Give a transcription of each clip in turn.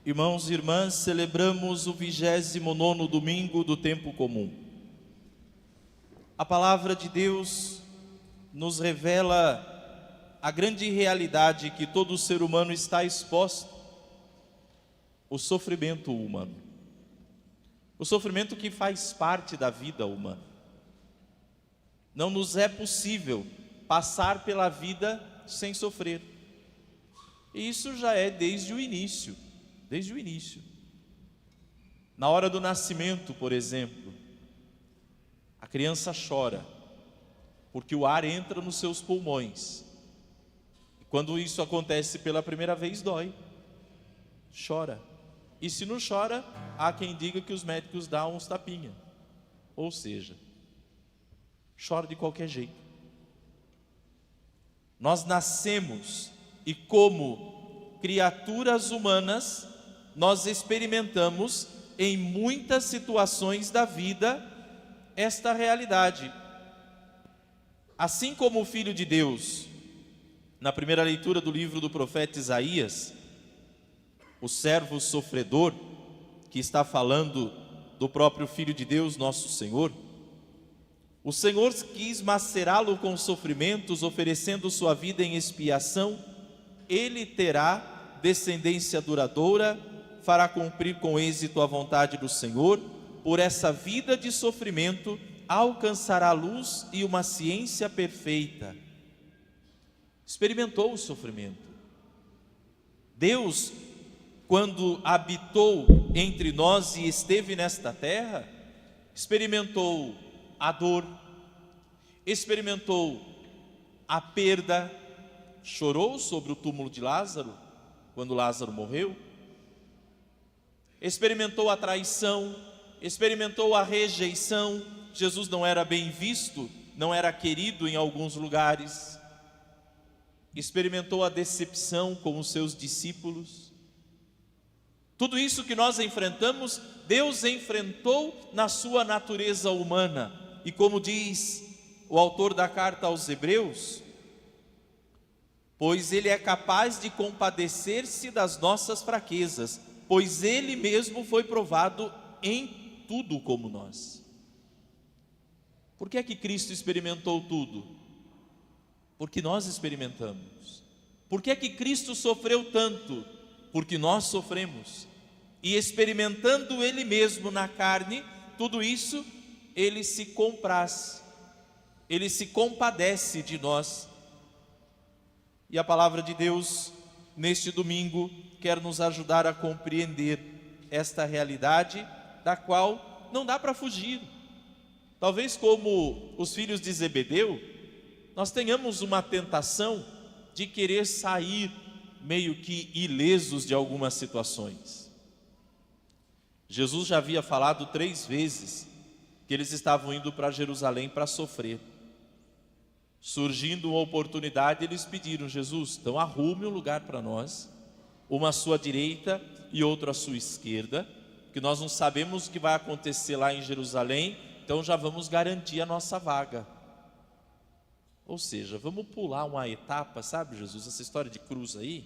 Irmãos e irmãs, celebramos o 29º domingo do tempo comum. A palavra de Deus nos revela a grande realidade que todo ser humano está exposto: o sofrimento humano. O sofrimento que faz parte da vida humana. Não nos é possível passar pela vida sem sofrer. E isso já é desde o início. Desde o início. Na hora do nascimento, por exemplo, a criança chora, porque o ar entra nos seus pulmões. E quando isso acontece pela primeira vez, dói. Chora. E se não chora, há quem diga que os médicos dão uns tapinha. Ou seja, chora de qualquer jeito. Nós nascemos e, como criaturas humanas, nós experimentamos em muitas situações da vida esta realidade. Assim como o Filho de Deus, na primeira leitura do livro do profeta Isaías, o servo sofredor, que está falando do próprio Filho de Deus, nosso Senhor, o Senhor quis macerá-lo com sofrimentos, oferecendo sua vida em expiação. Ele terá descendência duradoura, fará cumprir com êxito a vontade do Senhor. Por essa vida de sofrimento alcançará luz e uma ciência perfeita. Experimentou o sofrimento. Deus, quando habitou entre nós e esteve nesta terra, experimentou a dor, experimentou a perda, chorou sobre o túmulo de Lázaro, quando Lázaro morreu, experimentou a traição, experimentou a rejeição. Jesus não era bem visto, não era querido em alguns lugares. Experimentou a decepção com os seus discípulos. Tudo isso que nós enfrentamos, Deus enfrentou na sua natureza humana. E como diz o autor da carta aos Hebreus, pois Ele é capaz de compadecer-se das nossas fraquezas, pois Ele mesmo foi provado em tudo como nós. Por que é que Cristo experimentou tudo? Porque nós experimentamos. Por que é que Cristo sofreu tanto? Porque nós sofremos. E experimentando Ele mesmo na carne, tudo isso, Ele se compraz, Ele se compadece de nós. E a palavra de Deus, neste domingo, quer nos ajudar a compreender esta realidade, da qual não dá para fugir. Talvez como os filhos de Zebedeu, nós tenhamos uma tentação de querer sair meio que ilesos de algumas situações. Jesus já havia falado 3 vezes que eles estavam indo para Jerusalém para sofrer. Surgindo uma oportunidade, eles pediram: Jesus, então arrume um lugar para nós, uma à sua direita e outro à sua esquerda, que nós não sabemos o que vai acontecer lá em Jerusalém, então já vamos garantir a nossa vaga. Ou seja, vamos pular uma etapa, sabe, Jesus, essa história de cruz aí.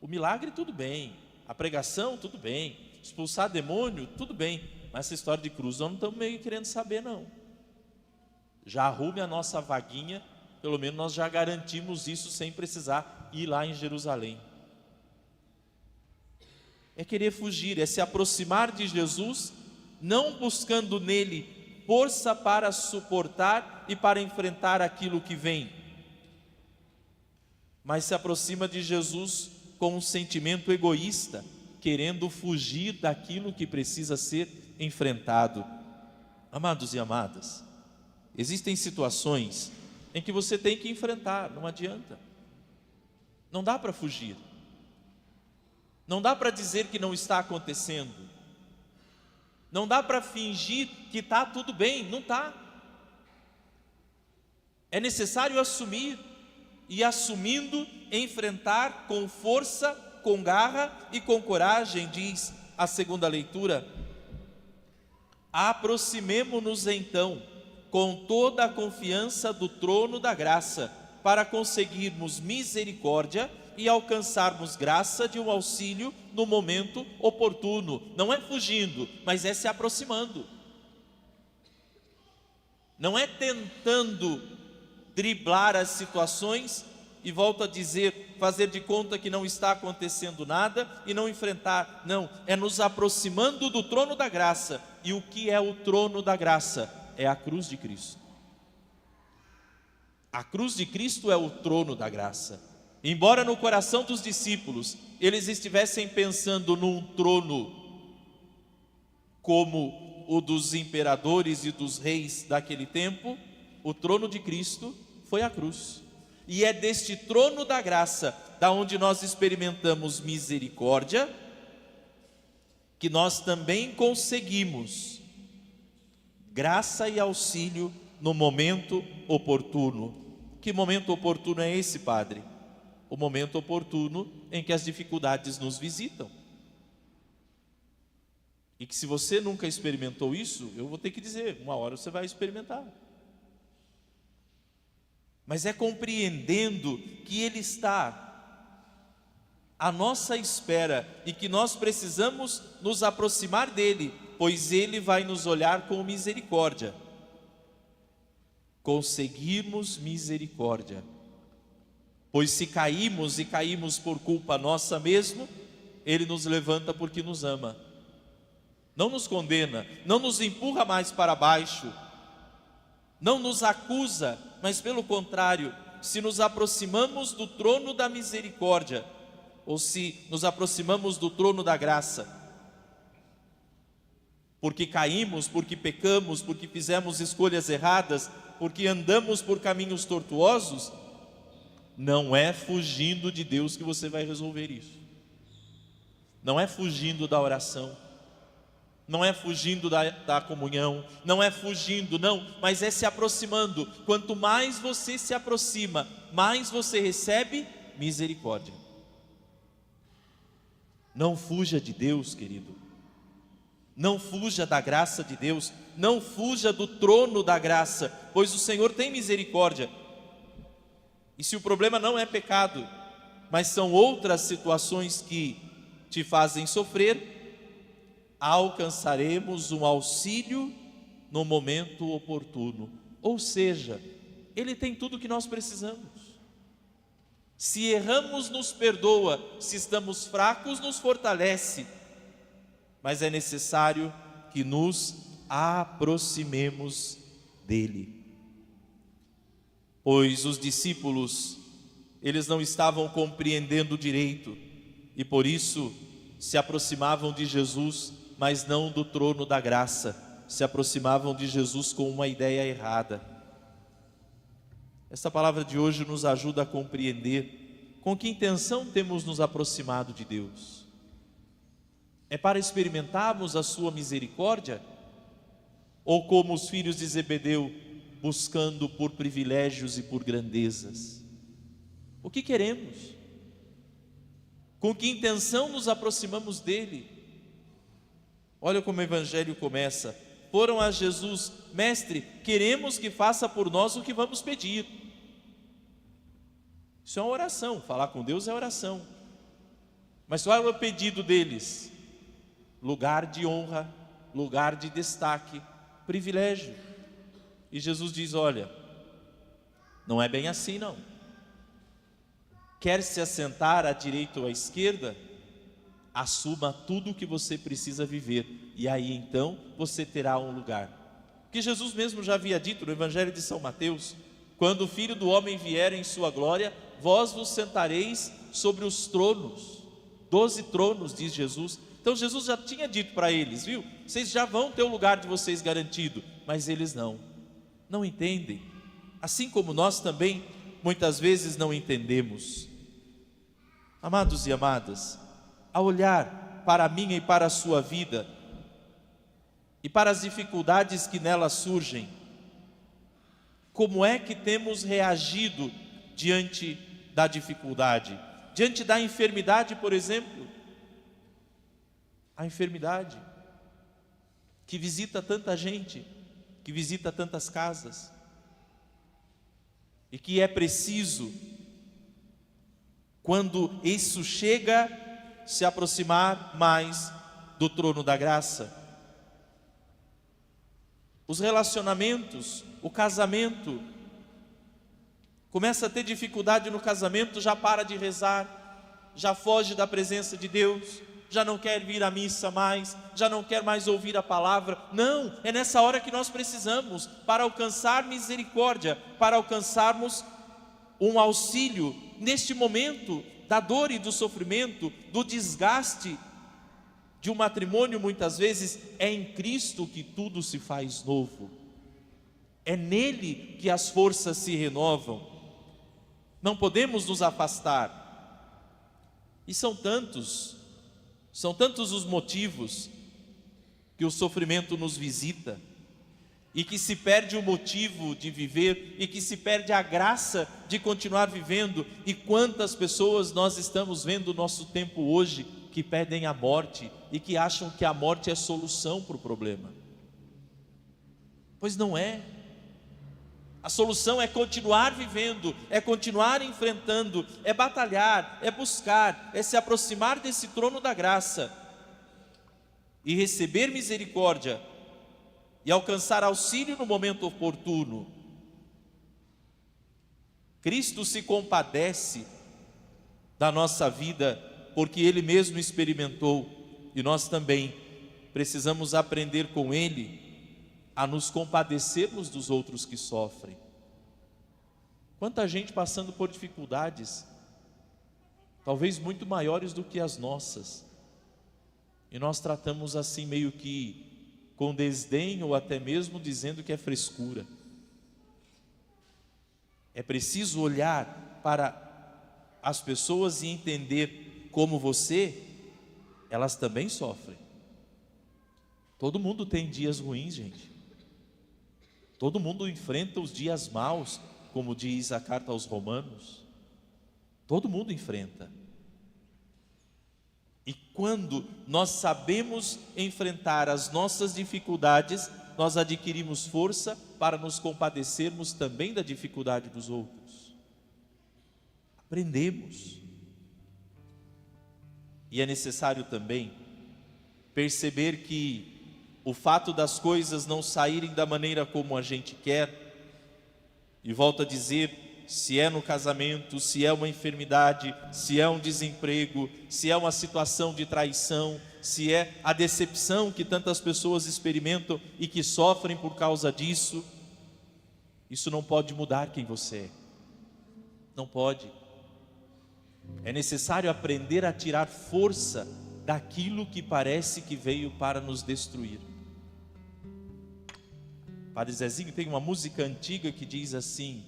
O milagre tudo bem, a pregação tudo bem, expulsar demônio tudo bem, mas essa história de cruz nós não estamos meio querendo saber não. Já arrume a nossa vaguinha, pelo menos nós já garantimos isso sem precisar ir lá em Jerusalém. É querer fugir, é se aproximar de Jesus, não buscando nele força para suportar e para enfrentar aquilo que vem, mas se aproxima de Jesus com um sentimento egoísta, querendo fugir daquilo que precisa ser enfrentado. Amados e amadas, existem situações em que você tem que enfrentar, não adianta. Não dá para fugir. Não dá para dizer que não está acontecendo. Não dá para fingir que está tudo bem, não está. É necessário assumir, e assumindo, enfrentar com força, com garra e com coragem, diz a segunda leitura. Aproximemo-nos então, com toda a confiança do trono da graça, para conseguirmos misericórdia e alcançarmos graça de um auxílio no momento oportuno. Não é fugindo, mas é se aproximando. Não é tentando driblar as situações e, volto a dizer, fazer de conta que não está acontecendo nada e não enfrentar. Não, é nos aproximando do trono da graça. E o que é o trono da graça? É a cruz de Cristo. A cruz de Cristo é o trono da graça. Embora no coração dos discípulos eles estivessem pensando num trono como o dos imperadores e dos reis daquele tempo, o trono de Cristo foi a cruz. E é deste trono da graça, da onde nós experimentamos misericórdia, que nós também conseguimos graça e auxílio no momento oportuno. Que momento oportuno é esse, Padre? O momento oportuno em que as dificuldades nos visitam. E que se você nunca experimentou isso, eu vou ter que dizer, uma hora você vai experimentar. Mas é compreendendo que Ele está à nossa espera e que nós precisamos nos aproximar dEle, pois Ele vai nos olhar com misericórdia. Conseguirmos misericórdia. Pois se caímos e caímos por culpa nossa mesmo, Ele nos levanta porque nos ama. Não nos condena, não nos empurra mais para baixo, não nos acusa, mas pelo contrário, se nos aproximamos do trono da misericórdia, ou se nos aproximamos do trono da graça, porque caímos, porque pecamos, porque fizemos escolhas erradas, porque andamos por caminhos tortuosos, não é fugindo de Deus que você vai resolver isso. Não é fugindo da oração, não é fugindo da comunhão, não é fugindo, não, mas é se aproximando. Quanto mais você se aproxima, mais você recebe misericórdia. Não fuja de Deus, querido. Não fuja da graça de Deus, não fuja do trono da graça, pois o Senhor tem misericórdia. E se o problema não é pecado, mas são outras situações que te fazem sofrer, alcançaremos um auxílio no momento oportuno. Ou seja, Ele tem tudo o que nós precisamos. Se erramos, nos perdoa, se estamos fracos, nos fortalece. Mas é necessário que nos aproximemos dEle. Pois os discípulos, eles não estavam compreendendo direito, e por isso se aproximavam de Jesus, mas não do trono da graça, se aproximavam de Jesus com uma ideia errada. Esta palavra de hoje nos ajuda a compreender com que intenção temos nos aproximado de Deus. É para experimentarmos a sua misericórdia? Ou como os filhos de Zebedeu, buscando por privilégios e por grandezas? O que queremos? Com que intenção nos aproximamos dEle? Olha como o Evangelho começa. Foram a Jesus: Mestre, queremos que faça por nós o que vamos pedir. Isso é uma oração, falar com Deus é oração. Mas qual é o pedido deles? Lugar de honra, lugar de destaque, privilégio. E Jesus diz: olha, não é bem assim não. Quer se assentar à direita ou à esquerda? Assuma tudo o que você precisa viver, e aí então você terá um lugar. Porque Jesus mesmo já havia dito no Evangelho de São Mateus: quando o Filho do Homem vier em sua glória, vós vos sentareis sobre os tronos. 12 tronos, diz Jesus. Então Jesus já tinha dito para eles, viu? Vocês já vão ter o lugar de vocês garantido. Mas eles não entendem. Assim como nós também muitas vezes não entendemos. Amados e amadas, a olhar para a minha e para a sua vida e para as dificuldades que nela surgem, como é que temos reagido diante da dificuldade? Diante da enfermidade, por exemplo. A enfermidade que visita tanta gente, que visita tantas casas, e que é preciso, quando isso chega a se aproximar mais do trono da graça. Os relacionamentos, o casamento, começa a ter dificuldade no casamento, já para de rezar, já foge da presença de Deus, já não quer vir à missa mais, já não quer mais ouvir a palavra. Não, é nessa hora que nós precisamos, para alcançar misericórdia, para alcançarmos um auxílio, neste momento da dor e do sofrimento, do desgaste de um matrimônio. Muitas vezes é em Cristo que tudo se faz novo, é nele que as forças se renovam. Não podemos nos afastar, e são tantos os motivos que o sofrimento nos visita, e que se perde o motivo de viver, e que se perde a graça de continuar vivendo. E quantas pessoas nós estamos vendo no nosso tempo hoje, que pedem a morte, e que acham que a morte é solução para o problema. Pois não é. A solução é continuar vivendo, é continuar enfrentando, é batalhar, é buscar, é se aproximar desse trono da graça e receber misericórdia e alcançar auxílio no momento oportuno. Cristo se compadece da nossa vida, porque Ele mesmo experimentou, e nós também precisamos aprender com Ele a nos compadecermos dos outros que sofrem. Quanta gente passando por dificuldades, talvez muito maiores do que as nossas, e nós tratamos assim meio que com desdém, ou até mesmo dizendo que é frescura. É preciso olhar para as pessoas e entender como você, elas também sofrem. Todo mundo tem dias ruins, gente. Todo mundo enfrenta os dias maus, como diz a carta aos Romanos. Todo mundo enfrenta. E quando nós sabemos enfrentar as nossas dificuldades, nós adquirimos força para nos compadecermos também da dificuldade dos outros. Aprendemos. E é necessário também perceber que o fato das coisas não saírem da maneira como a gente quer, e volto a dizer, se é no casamento, se é uma enfermidade, se é um desemprego, se é uma situação de traição, se é a decepção que tantas pessoas experimentam e que sofrem por causa disso, isso não pode mudar quem você é. Não pode. É necessário aprender a tirar força daquilo que parece que veio para nos destruir. Padre Zezinho tem uma música antiga que diz assim: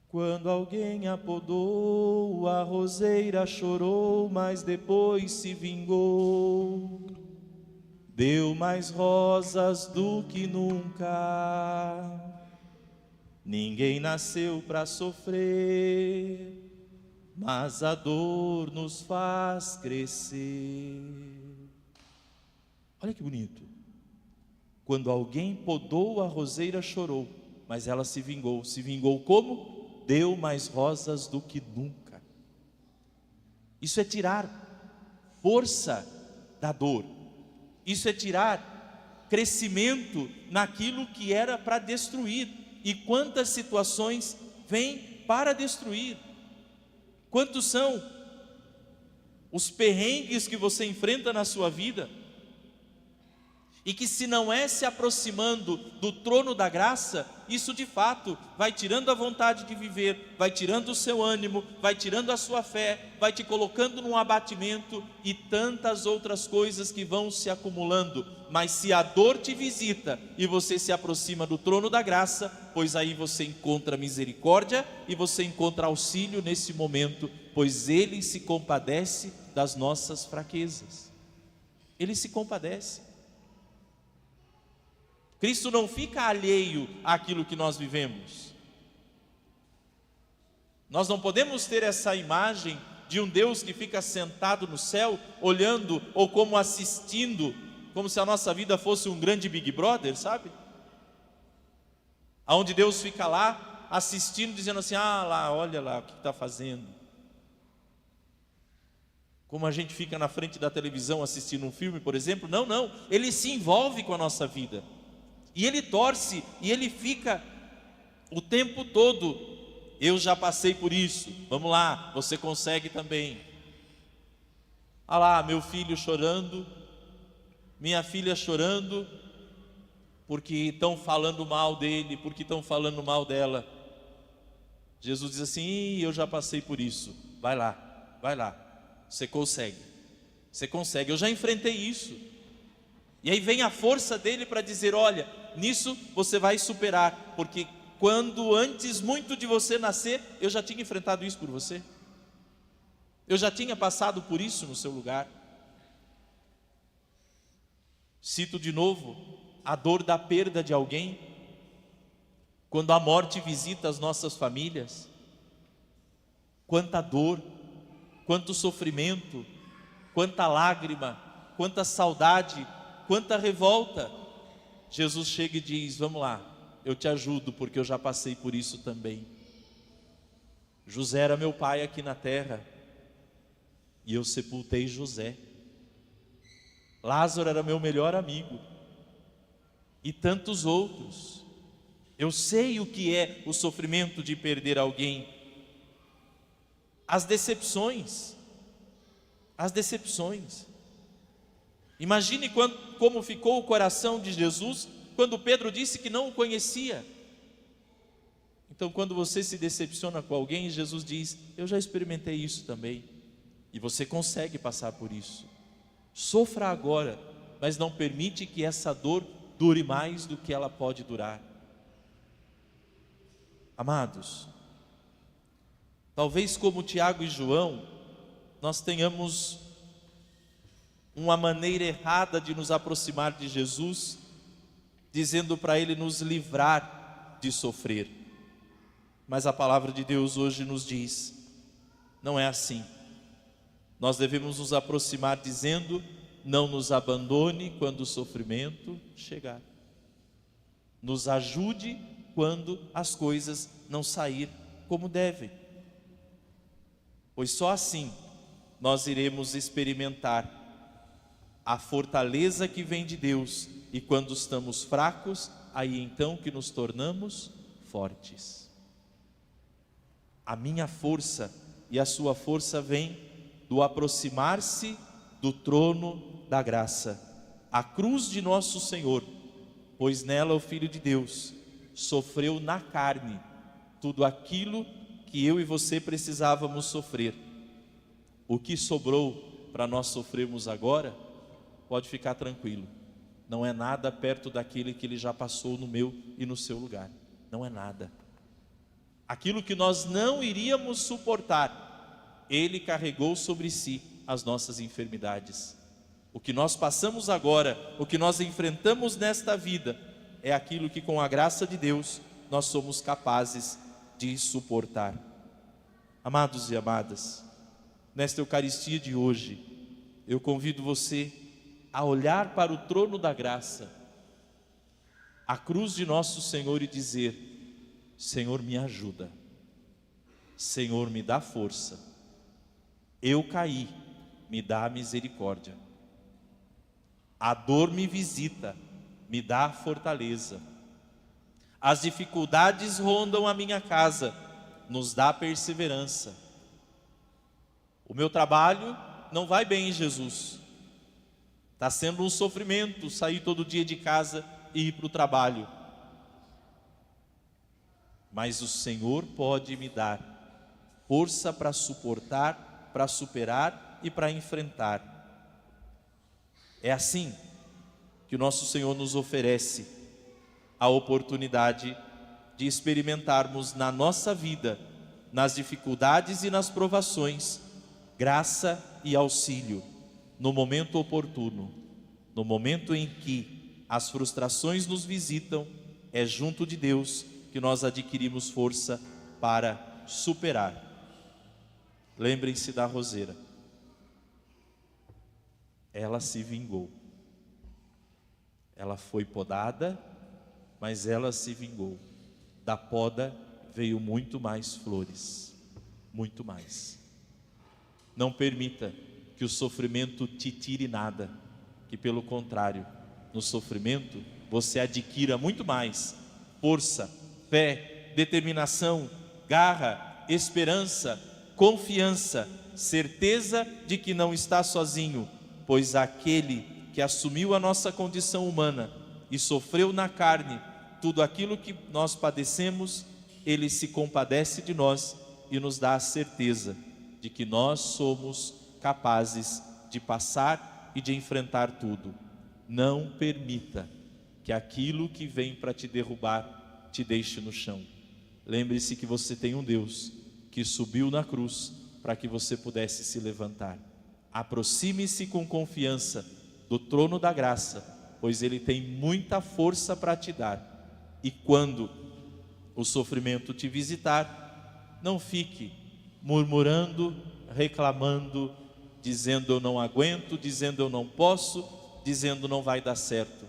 quando alguém apodou, a roseira chorou, mas depois se vingou, deu mais rosas do que nunca. Ninguém nasceu para sofrer, mas a dor nos faz crescer. Olha que bonito. Quando alguém podou, a roseira chorou, mas ela se vingou. Se vingou como? Deu mais rosas do que nunca. Isso é tirar força da dor. Isso é tirar crescimento naquilo que era para destruir. E quantas situações vêm para destruir? Quantos são os perrengues que você enfrenta na sua vida? E que se não é se aproximando do trono da graça, isso de fato vai tirando a vontade de viver, vai tirando o seu ânimo, vai tirando a sua fé, vai te colocando num abatimento e tantas outras coisas que vão se acumulando. Mas se a dor te visita e você se aproxima do trono da graça, pois aí você encontra misericórdia e você encontra auxílio nesse momento, pois Ele se compadece das nossas fraquezas. Ele se compadece. Cristo não fica alheio àquilo que nós vivemos. Nós não podemos ter essa imagem de um Deus que fica sentado no céu, olhando ou como assistindo, como se a nossa vida fosse um grande Big Brother, sabe? Onde Deus fica lá assistindo, dizendo assim: ah lá, olha lá o que está fazendo. Como a gente fica na frente da televisão assistindo um filme, por exemplo. Não, não, ele se envolve com a nossa vida. E ele torce, e ele fica o tempo todo: eu já passei por isso, vamos lá, você consegue também. Ah lá, meu filho chorando, minha filha chorando, porque estão falando mal dele, porque estão falando mal dela. Jesus diz assim: eu já passei por isso, vai lá, você consegue, eu já enfrentei isso. E aí vem a força dele para dizer: olha, nisso você vai superar, porque quando antes muito de você nascer, eu já tinha enfrentado isso por você, eu já tinha passado por isso no seu lugar. Cito de novo a dor da perda de alguém, quando a morte visita as nossas famílias. Quanta dor, quanto sofrimento, quanta lágrima, quanta saudade, quanta revolta. Jesus chega e diz: vamos lá, eu te ajudo, porque eu já passei por isso também. José era meu pai aqui na terra, e eu sepultei José. Lázaro era meu melhor amigo, e tantos outros. Eu sei o que é o sofrimento de perder alguém. As decepções. Imagine como ficou o coração de Jesus quando Pedro disse que não o conhecia. Então, quando você se decepciona com alguém, Jesus diz: eu já experimentei isso também, e você consegue passar por isso. Sofra agora, mas não permite que essa dor dure mais do que ela pode durar. Amados, talvez como Tiago e João, nós tenhamos uma maneira errada de nos aproximar de Jesus, dizendo para Ele nos livrar de sofrer. Mas a palavra de Deus hoje nos diz: não é assim. Nós devemos nos aproximar dizendo: não nos abandone quando o sofrimento chegar. Nos ajude quando as coisas não sair como devem. Pois só assim nós iremos experimentar a fortaleza que vem de Deus, e quando estamos fracos, aí então que nos tornamos fortes. A minha força e a sua força vem do aproximar-se do trono da graça, a cruz de nosso Senhor, pois nela o Filho de Deus sofreu na carne tudo aquilo que eu e você precisávamos sofrer. O que sobrou para nós sofrermos agora, pode ficar tranquilo, não é nada perto daquele que Ele já passou no meu e no seu lugar. Não é nada. Aquilo que nós não iríamos suportar, Ele carregou sobre si as nossas enfermidades. O que nós passamos agora, o que nós enfrentamos nesta vida, é aquilo que com a graça de Deus nós somos capazes de suportar. Amados e amadas, nesta Eucaristia de hoje, eu convido você a olhar para o trono da graça, a cruz de nosso Senhor, e dizer: Senhor, me ajuda, Senhor, me dá força, eu caí, me dá misericórdia, a dor me visita, me dá fortaleza, as dificuldades rondam a minha casa, nos dá perseverança. O meu trabalho não vai bem, Jesus, está sendo um sofrimento sair todo dia de casa e ir para o trabalho, mas o Senhor pode me dar força para suportar, para superar e para enfrentar. É assim que o nosso Senhor nos oferece a oportunidade de experimentarmos na nossa vida, nas dificuldades e nas provações, graça e auxílio, no momento oportuno, no momento em que as frustrações nos visitam. É junto de Deus que nós adquirimos força para superar. Lembrem-se da roseira. Ela se vingou. Ela foi podada, mas ela se vingou. Da poda veio muito mais flores, muito mais. Não permita que o sofrimento te tire nada, que pelo contrário, no sofrimento você adquira muito mais força, fé, determinação, garra, esperança, confiança, certeza de que não está sozinho, pois aquele que assumiu a nossa condição humana e sofreu na carne tudo aquilo que nós padecemos, ele se compadece de nós e nos dá a certeza de que nós somos capazes de passar e de enfrentar tudo. Não permita que aquilo que vem para te derrubar te deixe no chão. Lembre-se que você tem um Deus que subiu na cruz para que você pudesse se levantar. Aproxime-se com confiança do trono da graça, pois Ele tem muita força para te dar. E quando o sofrimento te visitar, não fique murmurando, reclamando, dizendo eu não aguento, dizendo eu não posso, dizendo não vai dar certo.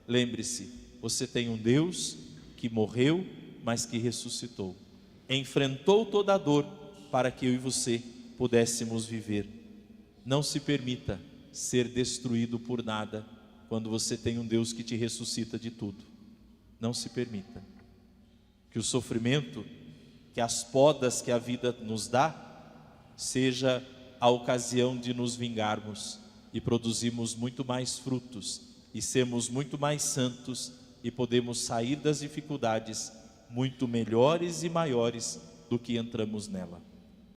Lembre-se, você tem um Deus que morreu, mas que ressuscitou. Enfrentou toda a dor para que eu e você pudéssemos viver. Não se permita ser destruído por nada quando você tem um Deus que te ressuscita de tudo. Não se permita que o sofrimento, que as podas que a vida nos dá, seja a ocasião de nos vingarmos e produzirmos muito mais frutos e sermos muito mais santos e podemos sair das dificuldades muito melhores e maiores do que entramos nela.